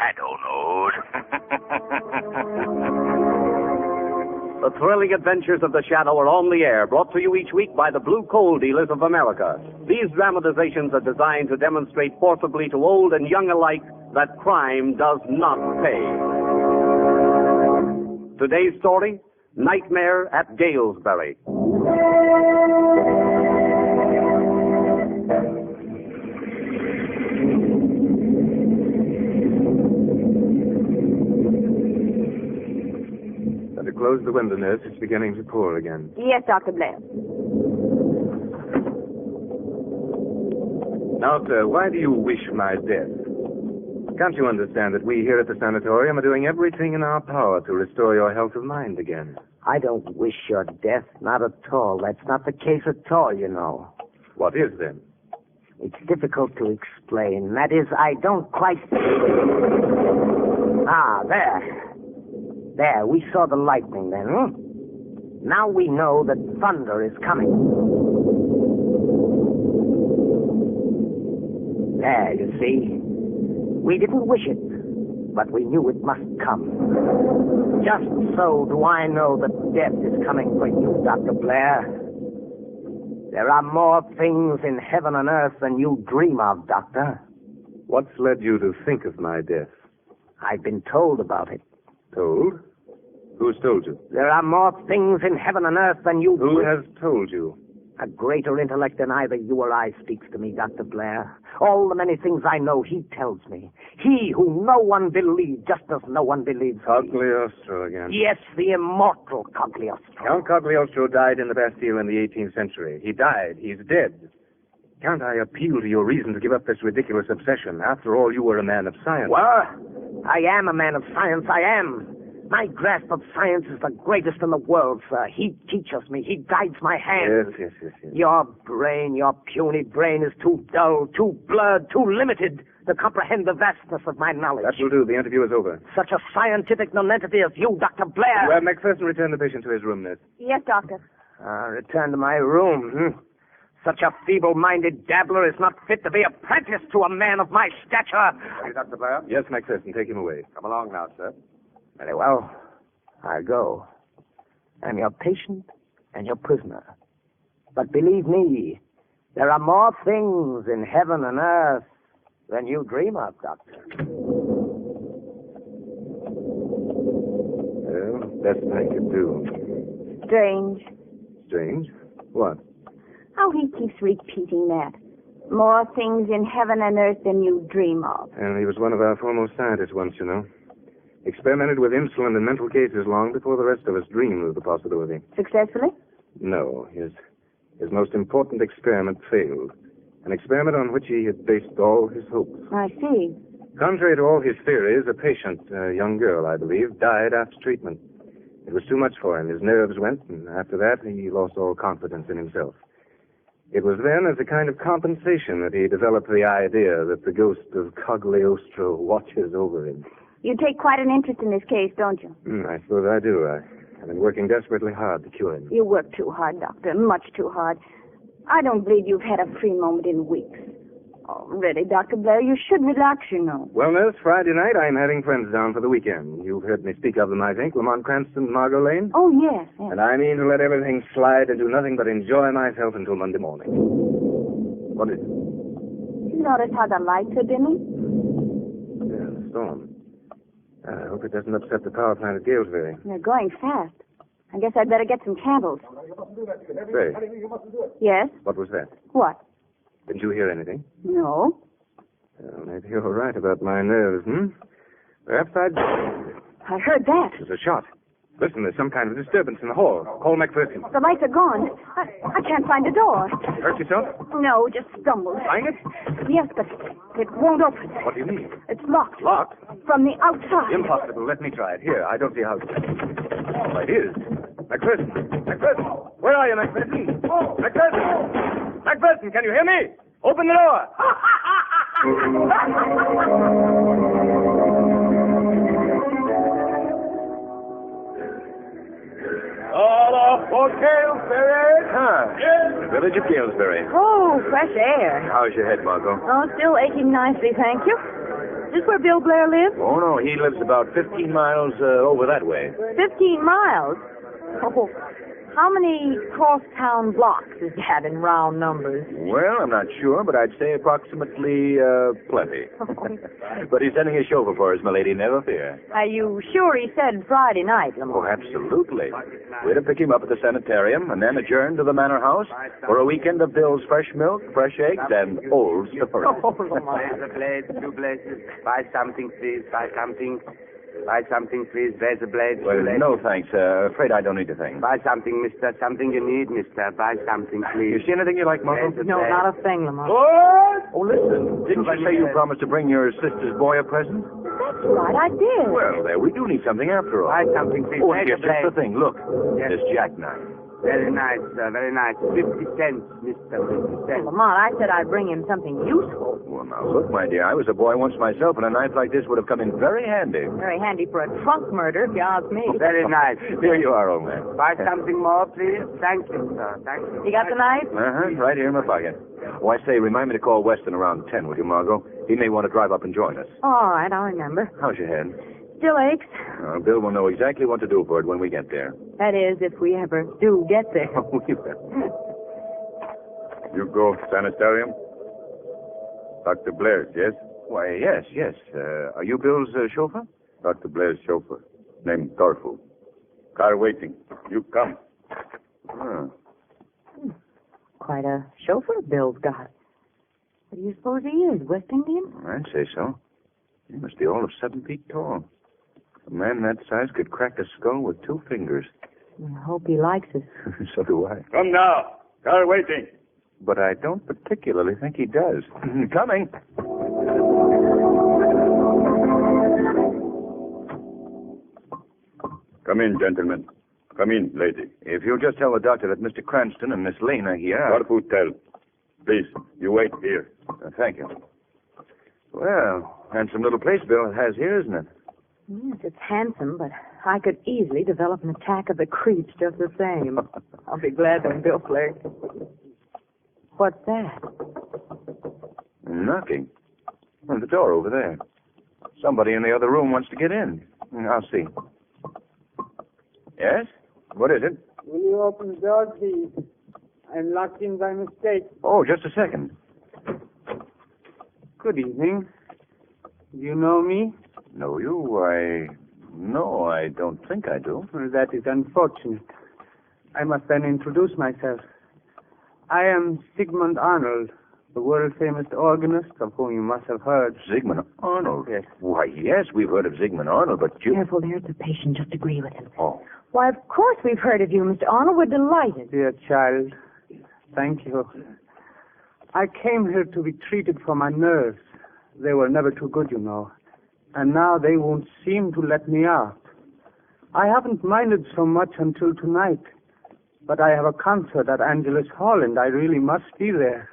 shadow knows. The thrilling adventures of the Shadow are on the air, brought to you each week by the Blue Coal Dealers of America. These dramatizations are designed to demonstrate forcibly to old and young alike that crime does not pay. Today's story, Nightmare at Gaelsbury. Better close the window, nurse. It's beginning to pour again. Yes, Dr. Blair. Now, sir, why do you wish my death? Can't you understand that we here at the sanatorium are doing everything in our power to restore your health of mind again? I don't wish your death, not at all. That's not the case at all, you know. What is, then? It's difficult to explain. That is, I don't quite... There. There, we saw the lightning then, Now we know that thunder is coming. There, you see. We didn't wish it, but we knew it must come. Just so do I know that death is coming for you, Dr. Blair. There are more things in heaven and earth than you dream of, Doctor. What's led you to think of my death? I've been told about it. Told? Who's told you? There are more things in heaven and earth than you... Who has told you? A greater intellect than either you or I speaks to me, Dr. Blair. All the many things I know, he tells me. He who no one believes, just as no one believes me. Cagliostro again. Yes, the immortal Cagliostro. Count Cagliostro died in the Bastille in the 18th century. He died. He's dead. Can't I appeal to your reason to give up this ridiculous obsession? After all, you were a man of science. What? I am a man of science, I am. My grasp of science is the greatest in the world, sir. He teaches me. He guides my hands. Yes. Your brain, your puny brain, is too dull, too blurred, too limited to comprehend the vastness of my knowledge. That will do. The interview is over. Such a scientific nonentity as you, Dr. Blair. Well, McPherson, return the patient to his room, nurse. Yes, Doctor. Return to my room, Such a feeble-minded dabbler is not fit to be apprenticed to a man of my stature. Hey, Dr. Blair? Yes, McPherson, take him away. Come along now, sir. Very well. I'll go. I'm your patient and your prisoner. But believe me, there are more things in heaven and earth than you dream of, Doctor. Well, best I could do. Strange. Strange? What? How he keeps repeating that. More things in heaven and earth than you dream of. And he was one of our foremost scientists once, you know. Experimented with insulin in mental cases long before the rest of us dreamed of the possibility. Successfully? No. His most important experiment failed. An experiment on which he had based all his hopes. I see. Contrary to all his theories, a patient, a young girl, I believe, died after treatment. It was too much for him. His nerves went, and after that, he lost all confidence in himself. It was then, as a kind of compensation, that he developed the idea that the ghost of Cagliostro watches over him. You take quite an interest in this case, don't you? I suppose I do. I've been working desperately hard to cure him. You work too hard, Doctor, much too hard. I don't believe you've had a free moment in weeks. Oh, really, Dr. Blair, you should relax, you know. Well, nurse, Friday night I'm having friends down for the weekend. You've heard me speak of them, I think. Lamont Cranston, Margo Lane. Oh, yes. And I mean to let everything slide and do nothing but enjoy myself until Monday morning. What is it? You notice how the lights are dimming? Yeah, the storm. I hope it doesn't upset the power plant at Gaelsbury. They're going fast. I guess I'd better get some candles. Say, Yes? what was that? What? Didn't you hear anything? No. Well, maybe you're right about my nerves, Perhaps I'd... I heard that. There's a shot. Listen, there's some kind of disturbance in the hall. Call McPherson. The lights are gone. I can't find the door. Hurt yourself? No, just stumbled. Find it? Yes, but it won't open. What do you mean? It's locked. Locked? From the outside. Impossible. Let me try it. Here, I don't see how... Oh, it is. McPherson! McPherson! Where are you, McPherson? McPherson! McPherson, can you hear me? Open the door! All off for Gaelsbury. The village of Gaelsbury. Oh, fresh air. How's your head, Margo? Oh, still aching nicely, thank you. this where Bill Blair lives? Oh, no, he lives about 15 miles over that way. 15 miles? Oh, how many cross-town blocks is that in round numbers? Well, I'm not sure, but I'd say approximately plenty. But he's sending his chauffeur for us, my lady, never fear. Are you sure he said Friday night, Lamont? Oh, absolutely. We're to pick him up at the sanitarium and then adjourn to the manor house for a weekend of Bill's fresh milk, fresh eggs, and old stories. There's a blade, 2 blazes. Buy something, please. Buy something. Buy something, please. There's a blade. Well, no, thanks. Afraid I don't need a thing. Buy something, mister. Something you need, mister. Buy something, please. You see anything you like, Margo? No, not a thing, Lamont. Oh, listen. Didn't you say you promised to bring your sister's boy a present? That's right, I did. Well, there, we do need something after all. Buy something, please. Oh, There's here's a blade. just the thing. Look, Yes. this jackknife. Very nice, sir. Very nice. 50 cents, mister. 50 cents. Lamont, I said I'd bring him something useful. Well, now, look, my dear, I was a boy once myself, and a knife like this would have come in very handy. Very handy for a trunk murder, if you ask me. Very nice. Here you are, old man. Buy something more, please. Thank you, sir. Thank you. You got the knife? Uh-huh, right here in my pocket. Oh, I say, remind me to call Weston around 10, will you, Margo? He may want to drive up and join us. All right, I'll remember. How's your head? Still aches. Bill will know exactly what to do for it when we get there. That is, if we ever do get there. Oh, you bet. You go sanitarium? Dr. Blair's, yes? Why, yes. Are you Bill's chauffeur? Dr. Blair's chauffeur. Named Thorful. Car waiting. You come. Oh. Quite a chauffeur Bill's got. What do you suppose he is, West Indian? I'd say so. He must be all of 7 feet tall. A man that size could crack a skull with 2 fingers. I hope he likes it. So do I. Come now. Car waiting. But I don't particularly think he does. Coming. Come in, gentlemen. Come in, lady. If you'll just tell the doctor that Mr. Cranston and Miss Lane are here. Thorful, tell. Please, you wait here. Thank you. Well, handsome little place Bill has here, isn't it? Yes, it's handsome, but I could easily develop an attack of the creeps just the same. I'll be glad when Bill flirts. What's that? Knocking. On the door over there. Somebody in the other room wants to get in. I'll see. Yes? What is it? Will you open the door, please? I'm locked in by mistake. Oh, just a second. Good evening. Do you know me? Know you? No, I don't think I do. Well, that is unfortunate. I must then introduce myself. I am Sigmund Arnold, the world-famous organist of whom you must have heard. Sigmund Arnold? Yes. Why, yes, we've heard of Sigmund Arnold, but you... Careful, there's the patient. Just agree with him. Oh. Why, of course we've heard of you, Mr. Arnold. We're delighted. Dear child, thank you. I came here to be treated for my nerves. They were never too good, you know. And now they won't seem to let me out. I haven't minded so much until tonight. But I have a concert at Angelus Hall, and I really must be there.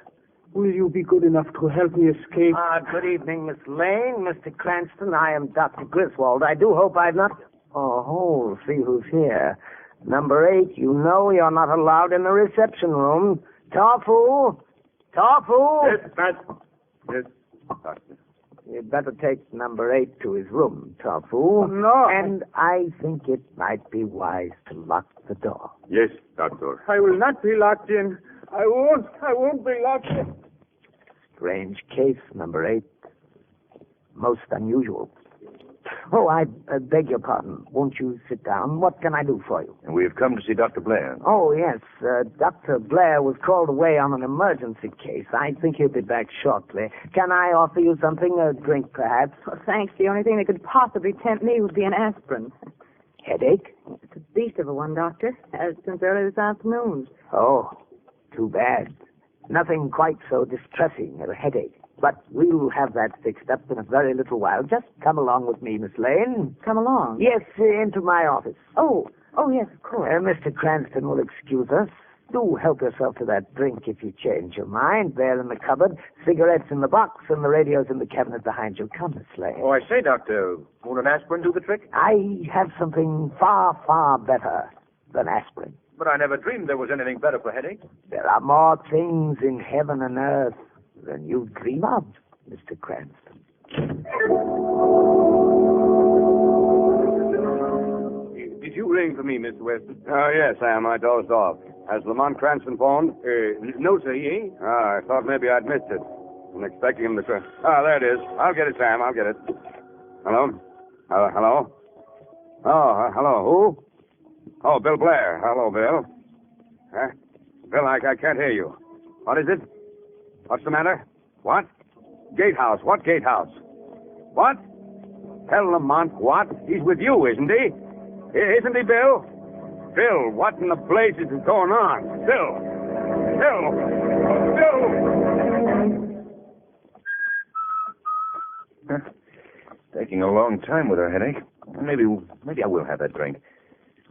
Will you be good enough to help me escape? Good evening, Miss Lane, Mr. Cranston. I am Dr. Griswold. I do hope I've not... Oh, see who's here. Number 8, you know you're not allowed in the reception room. Tarfu! Yes, Matt. Yes, doctor. You'd better take number 8 to his room, Tarfu. No. And I think it might be wise to lock the door. Yes, doctor. I will not be locked in. I won't be locked in. Strange case, number 8. Most unusual. Oh, I beg your pardon. Won't you sit down? What can I do for you? And we've come to see Dr. Blair. Oh, yes. Dr. Blair was called away on an emergency case. I think he'll be back shortly. Can I offer you something? A drink, perhaps? Well, thanks. The only thing that could possibly tempt me would be an aspirin. Headache? It's a beast of a one, Doctor. Since early this afternoon. Oh, too bad. Nothing quite so distressing as a headache. But we'll have that fixed up in a very little while. Just come along with me, Miss Lane. Come along? Yes, into my office. Oh, yes, of course. Mr. Cranston will excuse us. Do help yourself to that drink if you change your mind. There in the cupboard, cigarettes in the box, and the radio's in the cabinet behind you. Come, Miss Lane. Oh, I say, Doctor, won't an aspirin do the trick? I have something far, far better than aspirin. But I never dreamed there was anything better for headaches. There are more things in heaven and earth than you dream of, Mr. Cranston. Did you ring for me, Mr. Weston? Oh, yes, Sam. I dozed off. Has Lamont Cranston phoned? No, sir, he ain't. I thought maybe I'd missed it. I'm expecting him to... there it is. I'll get it, Sam. I'll get it. Hello? Hello? Oh, hello. Who? Oh, Bill Blair. Hello, Bill. Huh? Bill, I can't hear you. What is it? What's the matter? What? Gatehouse. What gatehouse? What? Tell Lamont what? He's with you, isn't he? Isn't he, Bill? Bill, what in the blazes is going on? Bill! Taking a long time with her headache. Maybe I will have that drink.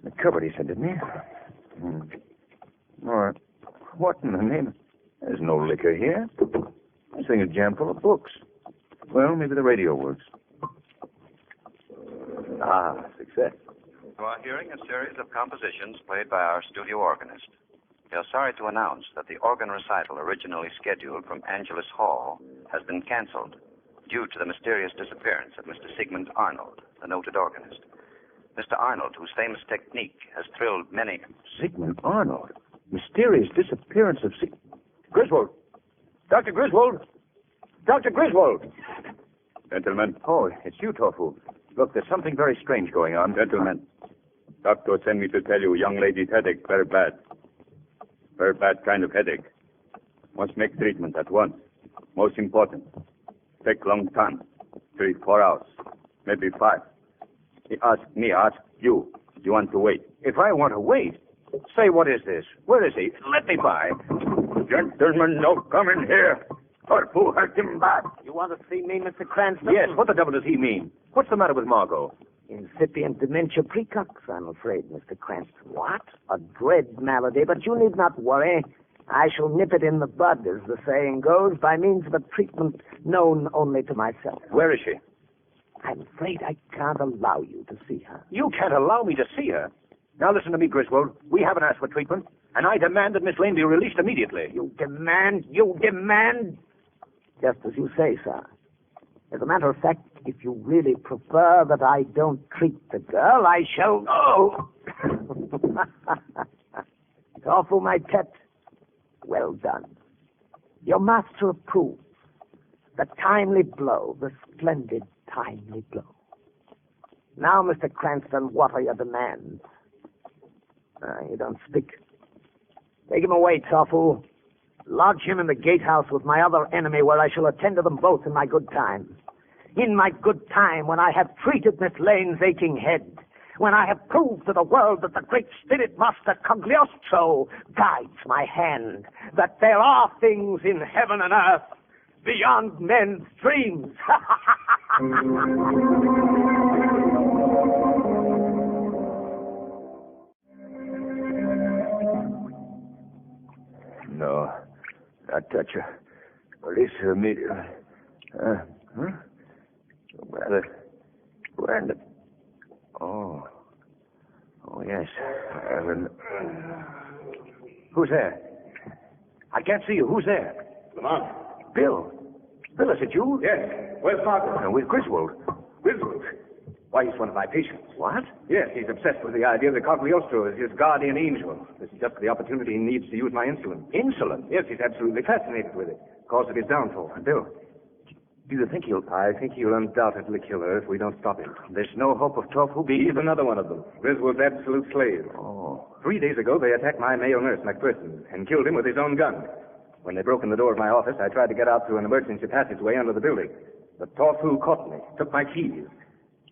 The cupboard, he said, didn't he? All right. What in the name? There's no liquor here. This thing is jammed full of books. Well, maybe the radio works. Success. You are hearing a series of compositions played by our studio organist. We are sorry to announce that the organ recital originally scheduled from Angelus Hall has been canceled due to the mysterious disappearance of Mr. Sigmund Arnold, the noted organist. Mr. Arnold, whose famous technique has thrilled many... Sigmund Arnold? Mysterious disappearance of Griswold! Dr. Griswold! Dr. Griswold! Gentlemen. Oh, it's you, Tofu. Look, there's something very strange going on. Gentlemen. Doctor sent me to tell you young lady's headache very bad. Very bad kind of headache. Must make treatment at once. Most important. Take long time. 3-4 hours. Maybe 5. He asked me, ask you. Do you want to wait? If I want to wait? Say, what is this? Where is he? Let me by. Gentlemen, no come in here. Or who hurt him bad? You want to see me, Mr. Cranston? Yes, what the devil does he mean? What's the matter with Margo? Incipient dementia precox, I'm afraid, Mr. Cranston. What? A dread malady, but you need not worry. I shall nip it in the bud, as the saying goes, by means of a treatment known only to myself. Where is she? I'm afraid I can't allow you to see her. You can't allow me to see her? Now listen to me, Griswold. We haven't asked for treatment, and I demand that Miss Lane be released immediately. You demand? Just as you say, sir. As a matter of fact, if you really prefer that I don't treat the girl, I shall... Oh! Tofu, my pet. Well done. Your master approves. The timely blow, the splendid timely blow. Now, Mr. Cranston, what are your demands? You don't speak. Take him away, Tofu. Lodge him in the gatehouse with my other enemy, where I shall attend to them both in my good time. In my good time, when I have treated Miss Lane's aching head, when I have proved to the world that the great spirit master Cagliostro guides my hand, that there are things in heaven and earth beyond men's dreams. No, not touch her. Release her immediately. Where in the... Oh, yes. Who's there? I can't see you. Who's there? Lamont. Bill. Bill, is it you? Yes. Where's Margo? With Griswold. Griswold. Why, he's one of my patients. What? Yes, he's obsessed with the idea that Cagliostro is his guardian angel. This is just the opportunity he needs to use my insulin. Insulin? Yes, he's absolutely fascinated with it. Cause of his downfall. Bill. Do you think he'll... I think he'll undoubtedly kill her if we don't stop him. There's no hope of Tofu being... He's another one of them. Griswold's absolute slave. Oh. 3 days ago, they attacked my male nurse, McPherson, and killed him with his own gun. When they broke in the door of my office, I tried to get out through an emergency passageway under the building. But Tofu caught me, took my keys.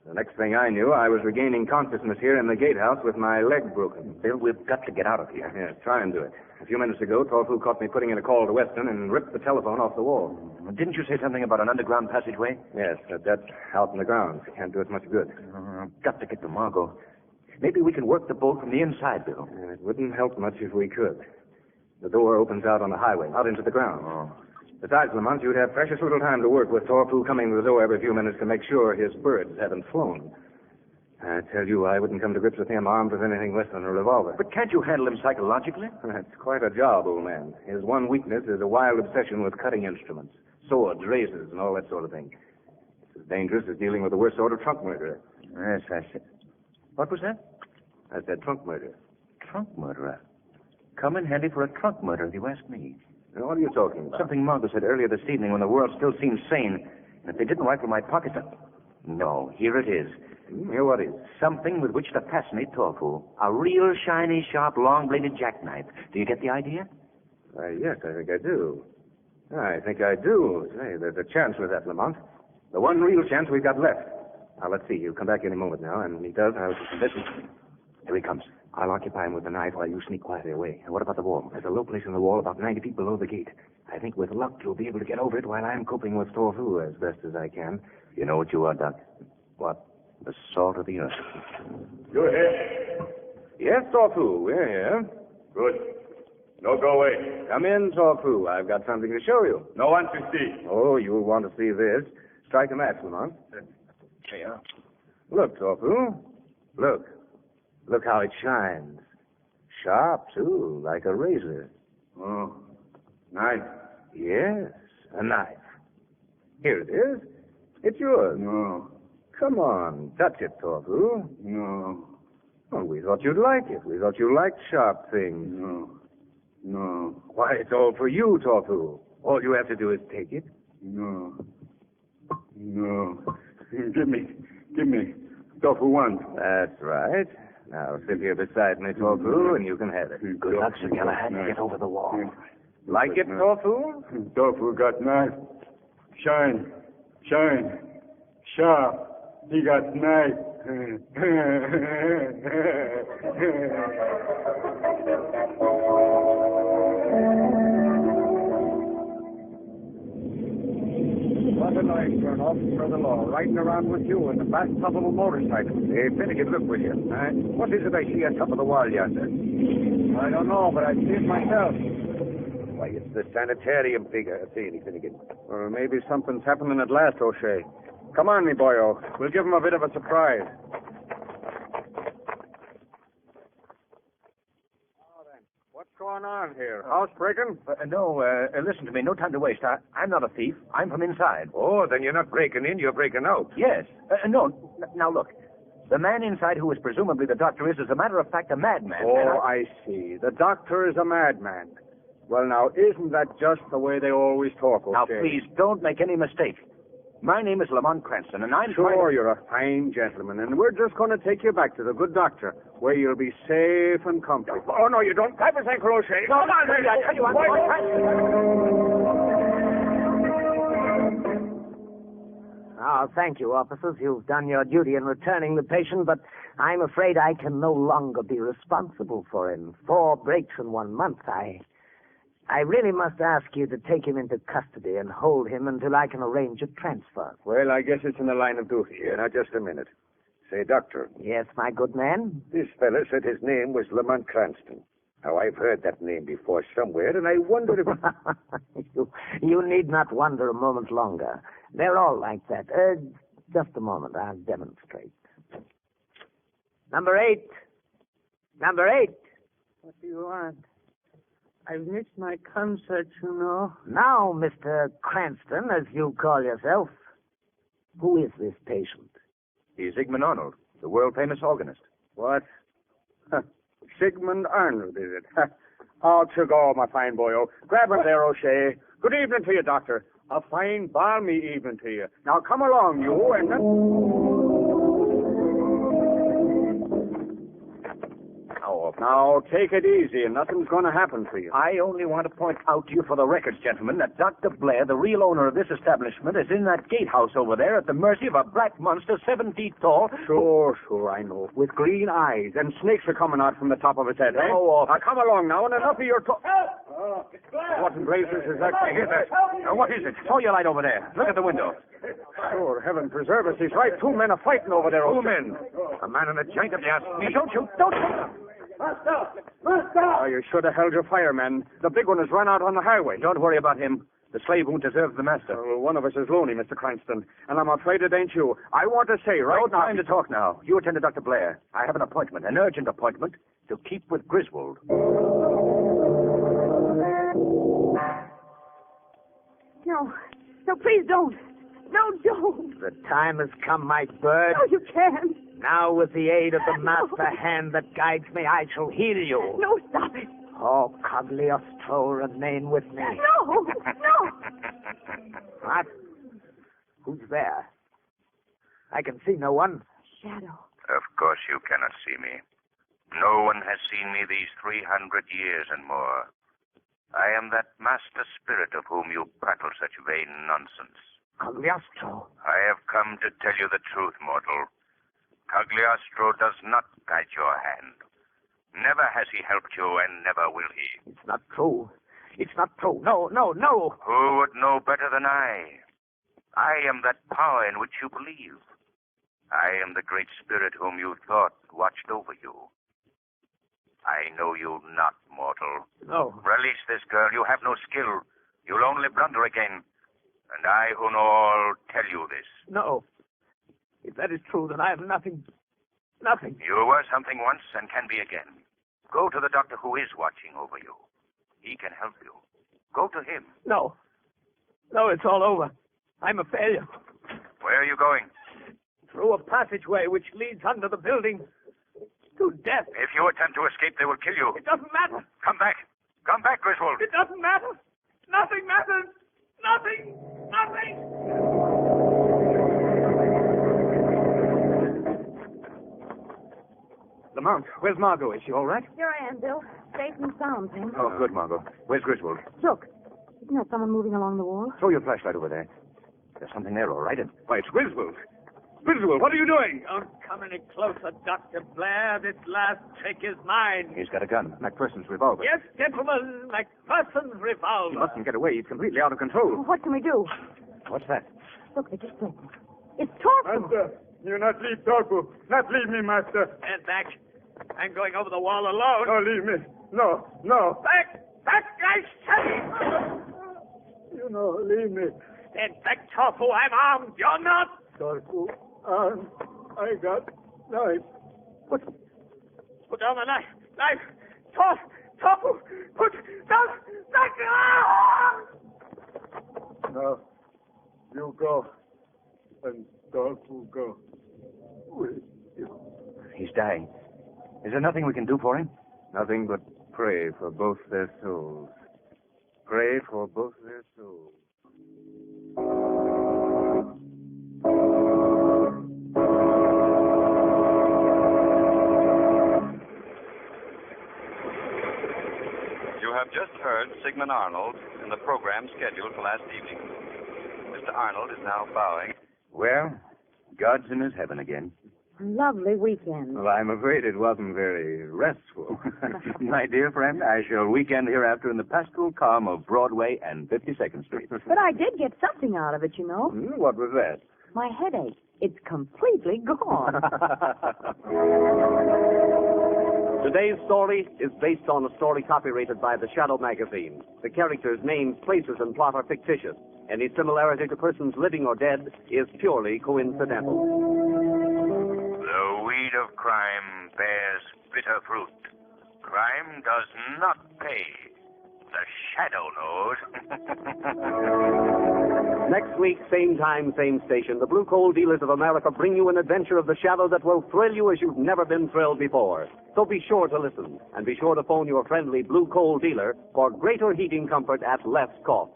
The next thing I knew, I was regaining consciousness here in the gatehouse with my leg broken. Bill, we've got to get out of here. Yes, try and do it. A few minutes ago, Tofu caught me putting in a call to Weston and ripped the telephone off the wall. Didn't you say something about an underground passageway? Yes, that's out in the grounds. Can't do us much good. I've got to get to Margo. Maybe we can work the boat from the inside, Bill. It wouldn't help much if we could. The door opens out on the highway, out into the ground. Oh. Besides, Lamont, you'd have precious little time to work with Tofu coming to the door every few minutes to make sure his birds haven't flown. I tell you, I wouldn't come to grips with him armed with anything less than a revolver. But can't you handle him psychologically? That's quite a job, old man. His one weakness is a wild obsession with cutting instruments, swords, razors, and all that sort of thing. It's As dangerous as dealing with the worst sort of trunk murderer. Yes, I said. What was that? I said trunk murder. Trunk murderer. Come in handy for a trunk murder, if you ask me. Now, what are you talking about? Something Margo said earlier this evening when the world still seemed sane. And if they didn't rifle my pockets... No, here it is. Here, what is? Something with which to fascinate Tofu. A real shiny, sharp, long-bladed jackknife. Do you get the idea? Yes, I think I do. I think I do. Say, there's a chance with that, Lamont. The one real chance we've got left. Now, let's see. He'll come back any moment now, and when he does, I'll... Listen. Here he comes. I'll occupy him with the knife while you sneak quietly away. And what about the wall? There's a low place in the wall about 90 feet below the gate. I think with luck you'll be able to get over it while I'm coping with Tofu as best as I can. You know what you are, Doc? What? The salt of the earth. You're here? Yes, Tofu, we're here. Good. No, go away. Come in, Tofu. I've got something to show you. No one to see. Oh, you'll want to see this. Strike a match, Lamont. Here. Look, Tofu. Look. Look how it shines. Sharp, too, like a razor. Oh, knife. Yes, a knife. Here it is. It's yours. No, Come on, touch it, Tofu. no, Oh, we thought you'd like it. We thought you liked sharp things. no, no, Why, it's all for you, Tofu. All you have to do is take it. no, no. Give me. Tofu one. That's right. Now, sit here beside me, Tofu, and you can have it. Good luck, Sir Galahad. Get over the wall. Like it, Tofu? Tofu got knife. Shine, sharp. He got knife. What a night for an officer of the law, riding around with you in the bathtub of a motorcycle. Hey, Finnegan, look, will you? What is it I see on top of the wall yonder? I don't know, but I see it myself. Why, it's the sanitarium figure. See any, Finnegan? Well, maybe something's happening at last, O'Shea. Come on, me boyo. We'll give him a bit of a surprise. What's going on here? Housebreaking? Listen to me. No time to waste. I'm not a thief. I'm from inside. Oh, then you're not breaking in, you're breaking out. Yes. Now, look. The man inside who is presumably the doctor is, as a matter of fact, a madman. Oh, I see. The doctor is a madman. Well, now, isn't that just the way they always talk, O'Shea? Now, please, don't make any mistake. My name is Lamont Cranston, and I'm Sure, you're a fine gentleman, and we're just going to take you back to the good doctor, where you'll be safe and comfortable. Oh, no, you don't. Have a ankle, O'Shea. No, come on, I tell you, I'm Lamont Cranston. Oh, thank you, officers. You've done your duty in returning the patient, but I'm afraid I can no longer be responsible for him. 4 breaks in 1 month. I really must ask you to take him into custody and hold him until I can arrange a transfer. Well, I guess it's in the line of duty here. Now, just a minute. Say, Doctor, Yes, my good man? this fella said his name was Lamont Cranston. Now, I've heard that name before somewhere, and I wondered if... You need not wonder a moment longer. They're all like that. Just a moment. I'll demonstrate. Number 8. Number 8. What do you want? I've missed my concert, you know. Now, Mr. Cranston, as you call yourself, who is this patient? He's Sigmund Arnold, the world-famous organist. What? Sigmund Arnold, is it? Oh, to go, my fine boyo. Grab him there, O'Shea. Good evening to you, doctor. A fine, balmy evening to you. Now, come along, you, and... Now, take it easy, and nothing's going to happen to you. I only want to point out to you for the records, gentlemen, that Dr. Blair, the real owner of this establishment, is in that gatehouse over there at the mercy of a black monster 7 feet tall. Sure, I know. With green eyes, and snakes are coming out from the top of his head, eh? Oh, now, come along now, and enough of your talk. What in blazes is that? I hear that. Now, what is it? Throw your light over there. Look at the window. Sure, heaven preserve us. He's right. 2 men are fighting over there. 2 men. A man and a giant, if you ask me. Don't shoot. Don't shoot. Oh, you should have held your fire, man. The big one has run out on the highway. Don't worry about him. The slave won't deserve the master. Well, one of us is lonely, Mr. Cranston, and I'm afraid it ain't you. I want to say right No now... time to talk now. You attend to Dr. Blair. I have an appointment, an urgent appointment, to keep with Griswold. No, please don't. No, don't. The time has come, my bird. No, you can't. Now, with the aid of the master hand that guides me, I shall heal you. No, stop it. Oh, Cagliostro, remain with me. No, no. What? Who's there? I can see no one. Shadow. Of course you cannot see me. No one has seen me these 300 years and more. I am that master spirit of whom you prattle such vain nonsense. Cagliostro. I have come to tell you the truth, mortal. Cagliostro does not guide your hand. Never has he helped you, and never will he. It's not true. It's not true. No, no, no. Who would know better than I? I am that power in which you believe. I am the great spirit whom you thought watched over you. I know you not, mortal. No. Release this girl. You have no skill. You'll only blunder again. And I, who know all, tell you this. No. If that is true, then I have nothing. Nothing. You were something once and can be again. Go to the doctor who is watching over you. He can help you. Go to him. No. No, it's all over. I'm a failure. Where are you going? Through a passageway which leads under the building to death. If you attempt to escape, they will kill you. It doesn't matter. Come back. Come back, Griswold. It doesn't matter. Nothing matters. Nothing. Nothing. Lamont, where's Margo? Is she all right? Here I am, Bill. Safe and sound, thanks. Oh, good, Margo. Where's Griswold? Look, isn't there someone moving along the wall? Throw your flashlight over there. There's something there, all right. Why, it's Griswold. Griswold, what are you doing? Don't come any closer, Dr. Blair. This last trick is mine. He's got a gun. McPherson's revolver. Yes, gentlemen, McPherson's revolver. He mustn't get away. He's completely out of control. What can we do? What's that? Look, they're just threatening. It's Torkel. Master, you not leave Torku. Not leave me, master. Stand back. I'm going over the wall alone. No, leave me. No, no. Back! Back, I say! You know, leave me. Stand back, Torfu. I'm armed. You're not. Torku, I got knife. Put down the knife. Knife. Torfu. Put down the knife. No, you go. And Torku go. With you. He's dying. Is there nothing we can do for him? Nothing but pray for both their souls. Pray for both their souls. You have just heard Sigmund Arnold in the program scheduled for last evening. Mr. Arnold is now bowing. Well, God's in his heaven again. Lovely weekend. Well, I'm afraid it wasn't very restful. My dear friend, I shall weekend hereafter in the pastoral calm of Broadway and 52nd Street. But I did get something out of it, you know. What was that? My headache. It's completely gone. Today's story is based on a story copyrighted by the Shadow magazine. The characters' names, places, and plot are fictitious. Any similarity to persons living or dead is purely coincidental. The weed of crime bears bitter fruit. Crime does not pay. The shadow knows. Next week, same time, same station, the Blue Coal Dealers of America bring you an adventure of the shadow that will thrill you as you've never been thrilled before. So be sure to listen, and be sure to phone your friendly Blue Coal dealer for greater heating comfort at less cost.